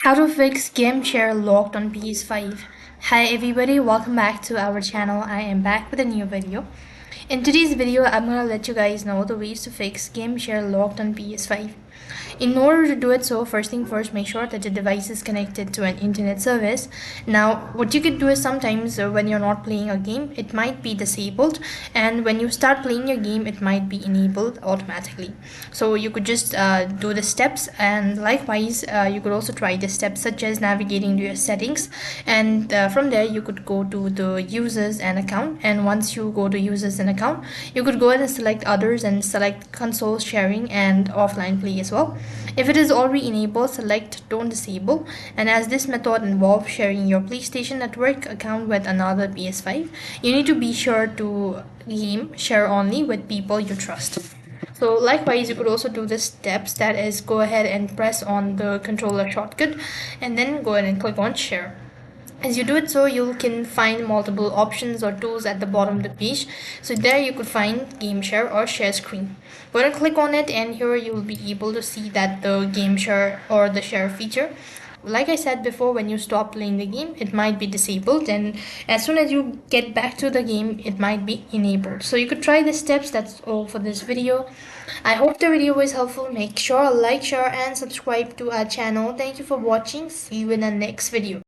How to fix Gameshare locked on PS5. Hi everybody, welcome back to our channel. I am back with a new video. In today's video, I'm gonna let you guys know the ways to fix Gameshare locked on PS5. In order to do it, so first thing first, make sure that the device is connected to an internet service. Now, what you could do is sometimes when you're not playing a game, it might be disabled, and when you start playing your game, it might be enabled automatically. So you could just do the steps, and likewise, you could also try the steps such as navigating to your settings, and from there you could go to the users and account. And once you go to users and account, you could go ahead and select others and select console sharing and offline play as well. If it is already enabled, select don't disable, and as this method involves sharing your PlayStation Network account with another PS5, you need to be sure to game share only with people you trust. So likewise, you could also do the steps, that is go ahead and press on the controller shortcut and then go ahead and click on share. As you do it, so you can find multiple options or tools at the bottom of the page. So there you could find game share or share screen. Go ahead and click on it, and here you will be able to see that the game share or the share feature, like I said before, when you stop playing the game, it might be disabled, and as soon as you get back to the game, it might be enabled. So you could try the steps. That's all for this video. I hope the video was helpful. Make sure like, share and subscribe to our channel. Thank you for watching. See you in the next video.